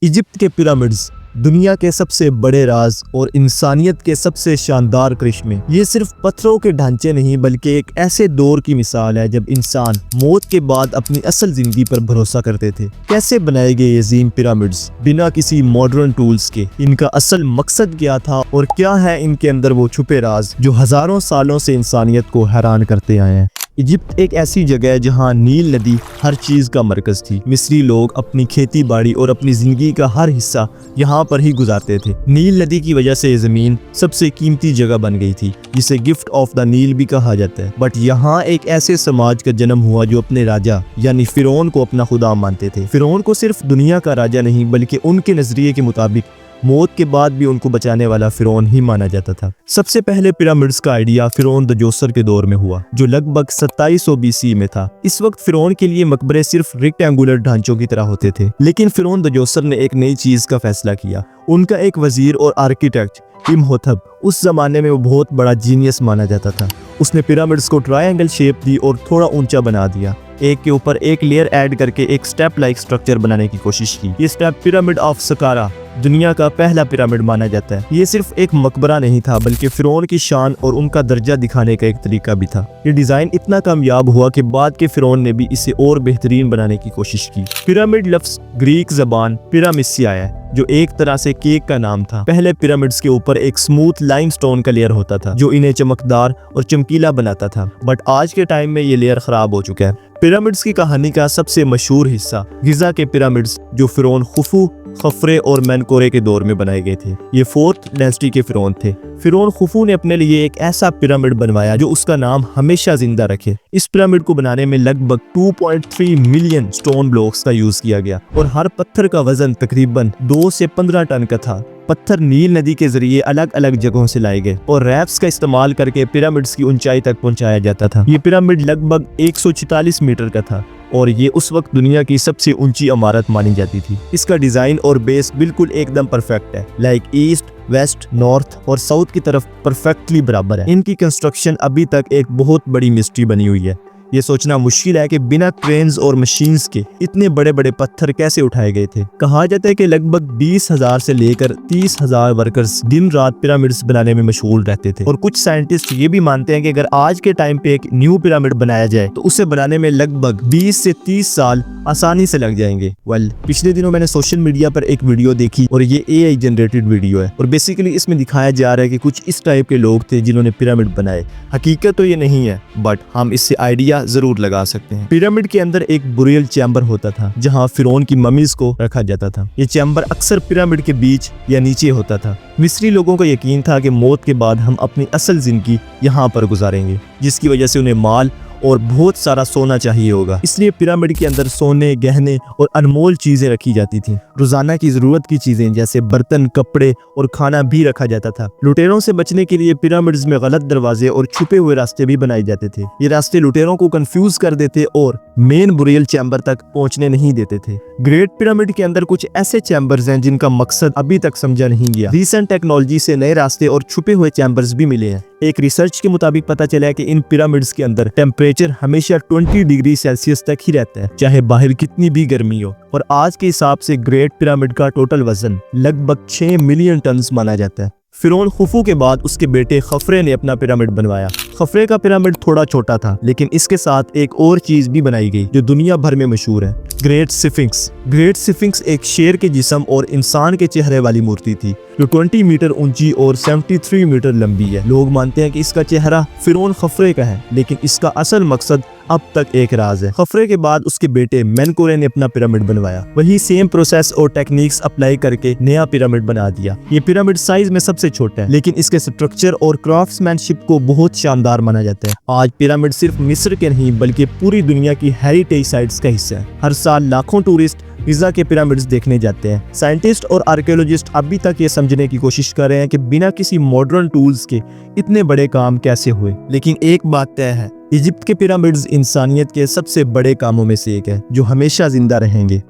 Egypt के pyramids दुनिया के सबसे बड़े राज और इंसानियत के सबसे शानदार करिश्मे। ये सिर्फ पत्थरों के ढांचे नहीं बल्कि एक ऐसे दौर की मिसाल है जब इंसान मौत के बाद अपनी असल जिंदगी पर भरोसा करते थे। कैसे बनाए गए ये अजीम पिरामिड्स बिना किसी मॉडर्न टूल्स के? इनका असल मकसद क्या था और क्या है इनके अंदर वो छुपे राज जो हजारों सालों से इंसानियत को हैरान करते आए हैं। इजिप्ट एक ऐसी जगह है जहां नील नदी हर चीज का मरकज थी। मिस्री लोग अपनी खेती बाड़ी और अपनी जिंदगी का हर हिस्सा यहाँ पर ही गुजारते थे। नील नदी की वजह से ये जमीन सबसे कीमती जगह बन गई थी, जिसे गिफ्ट ऑफ द नील भी कहा जाता है। बट यहाँ एक ऐसे समाज का जन्म हुआ जो अपने राजा यानी फिरौन को अपना खुदा मानते थे। फिरौन को सिर्फ दुनिया का राजा नहीं बल्कि उनके नजरिए के मुताबिक मौत के बाद भी उनको बचाने वाला फिरौन ही माना जाता था। सबसे पहले पिरामिड्स का आइडिया फिरौन द जोसर के दौर में हुआ, जो लगभग 2700 BC में था। इस वक्त फिरौन के लिए मकबरे सिर्फ रेक्टेंगुलर ढांचों की तरह होते थे, लेकिन फिरौन द जोसर ने एक नई चीज का फैसला किया। उनका एक वजीर और आर्किटेक्ट इमहोतब, उस जमाने में वो बहुत बड़ा जीनियस माना जाता था। उसने पिरामिड्स को ट्रायंगल शेप दी और थोड़ा ऊंचा बना दिया। एक के ऊपर एक लेयर ऐड करके एक स्टेप लाइक स्ट्रक्चर बनाने की कोशिश की। ये स्टेप पिरामिड ऑफ सकारा दुनिया का पहला पिरामिड माना जाता है। ये सिर्फ एक मकबरा नहीं था बल्कि फिरौन की शान और उनका दर्जा दिखाने का एक तरीका भी था। ये डिजाइन इतना कामयाब हुआ कि बाद के फिरौन ने भी इसे और बेहतरीन बनाने की कोशिश की। पिरामिड लफ्ज ग्रीक जबान पिरामिड से आया है, जो एक तरह से केक का नाम था। पहले पिरामिड्स के ऊपर एक स्मूथ लाइमस्टोन का लेयर होता था जो इन्हें चमकदार और चमकीला बनाता था, बट आज के टाइम में ये लेयर खराब हो चुका है। पिरामिड्स की कहानी का सबसे मशहूर हिस्सा गिजा के पिरामिड्स, जो फिरौन खुफू, खफरे और मेनकोरे के दौर में बनाए गए थे। ये 4th डायनेस्टी के फिरौन थे। फिरौन खुफू ने अपने लिए एक ऐसा पिरामिड बनवाया जो उसका नाम हमेशा जिंदा रखे। इस पिरामिड को बनाने में लगभग 2.3 मिलियन स्टोन ब्लॉक्स का यूज किया गया और हर पत्थर का वजन तकरीबन 2 से 15 टन का था। पत्थर नील नदी के जरिए अलग अलग जगहों से लाए गए और रैप्स का इस्तेमाल करके पिरामिड्स की ऊंचाई तक पहुंचाया जाता था। ये पिरामिड लगभग 144 मीटर का था और ये उस वक्त दुनिया की सबसे ऊंची इमारत मानी जाती थी। इसका डिजाइन और बेस बिल्कुल एकदम परफेक्ट है, लाइक ईस्ट, वेस्ट, नॉर्थ और साउथ की तरफ परफेक्टली बराबर है। इनकी कंस्ट्रक्शन अभी तक एक बहुत बड़ी मिस्ट्री बनी हुई है। ये सोचना मुश्किल है कि बिना क्रेन्स और मशीन्स के इतने बड़े बड़े पत्थर कैसे उठाए गए थे। कहा जाता है कि लगभग 20,000 से लेकर 30,000 वर्कर्स दिन रात पिरामिड्स बनाने में मशगूल रहते थे और कुछ साइंटिस्ट ये भी मानते हैं कि अगर आज के टाइम पे एक न्यू पिरामिड बनाया जाए तो उसे बनाने में लगभग 20 से 30 साल आसानी से लग जाएंगे। पिछले दिनों मैंने सोशल मीडिया पर एक वीडियो देखी और ये AI जनरेटेड वीडियो है और बेसिकली इसमें दिखाया जा रहा है कि कुछ इस टाइप के लोग थे जिन्होंने पिरामिड बनाए। हकीकत तो ये नहीं है, बट हम इससे आइडिया जरूर लगा सकते हैं। पिरामिड के अंदर एक बुरियल चैम्बर होता था जहां फिरौन की ममीज को रखा जाता था। ये चैम्बर अक्सर पिरामिड के बीच या नीचे होता था। मिस्री लोगों का यकीन था कि मौत के बाद हम अपनी असल जिंदगी यहाँ पर गुजारेंगे, जिसकी वजह से उन्हें माल और बहुत सारा सोना चाहिए होगा। इसलिए पिरामिड के अंदर सोने, गहने और अनमोल चीजें रखी जाती थी। रोजाना की जरूरत की चीजें जैसे बर्तन, कपड़े और खाना भी रखा जाता था। लुटेरों से बचने के लिए पिरामिड्स में गलत दरवाजे और छुपे हुए रास्ते भी बनाए जाते थे। ये रास्ते लुटेरों को कंफ्यूज कर देते और मेन बुरियल चैम्बर तक पहुंचने नहीं देते थे। ग्रेट पिरामिड के अंदर कुछ ऐसे चैम्बर्स हैं जिनका मकसद अभी तक समझा नहीं गया। रिसेंट टेक्नोलॉजी से नए रास्ते और छुपे हुए चैम्बर्स भी मिले हैं। एक रिसर्च के मुताबिक पता चला है कि इन पिरामिड्स के अंदर टेम्परेचर हमेशा 20 डिग्री सेल्सियस तक ही रहता है, चाहे बाहर कितनी भी गर्मी हो। और आज के हिसाब से ग्रेट पिरामिड का टोटल वजन लगभग 6 मिलियन टन माना जाता है। फिरौन खुफू के बाद उसके बेटे खफरे ने अपना पिरामिड बनवाया। खफरे का पिरामिड थोड़ा छोटा था, लेकिन इसके साथ एक और चीज भी बनाई गई जो दुनिया भर में मशहूर है, ग्रेट स्फिंक्स। ग्रेट स्फिंक्स एक शेर के जिस्म और इंसान के चेहरे वाली मूर्ति थी जो 20 मीटर ऊंची और 73 मीटर लंबी है। लोग मानते हैं कि इसका चेहरा फिरौन खफरे का है, लेकिन इसका असल मकसद अब तक एक राज है। खफरे के बाद उसके बेटे मेनकोरे ने अपना पिरामिड बनवाया। वही सेम प्रोसेस और टेक्निक्स अप्लाई करके नया पिरामिड बना दिया। ये पिरामिड साइज में सबसे छोटा है, लेकिन इसके स्ट्रक्चर और क्राफ्ट्समैनशिप को बहुत शानदार माना जाता है। आज पिरामिड सिर्फ मिस्र के नहीं बल्कि पूरी दुनिया की हेरिटेज साइट्स का हिस्सा है। हर साल लाखों टूरिस्ट गिजा के पिरामिड्स देखने जाते हैं। साइंटिस्ट और आर्कियोलॉजिस्ट अभी तक ये समझने की कोशिश कर रहे हैं कि बिना किसी मॉडर्न टूल्स के इतने बड़े काम कैसे हुए। लेकिन एक बात तय है, इजिप्ट के पिरामिड्स इंसानियत के सबसे बड़े कामों में से एक है जो हमेशा जिंदा रहेंगे।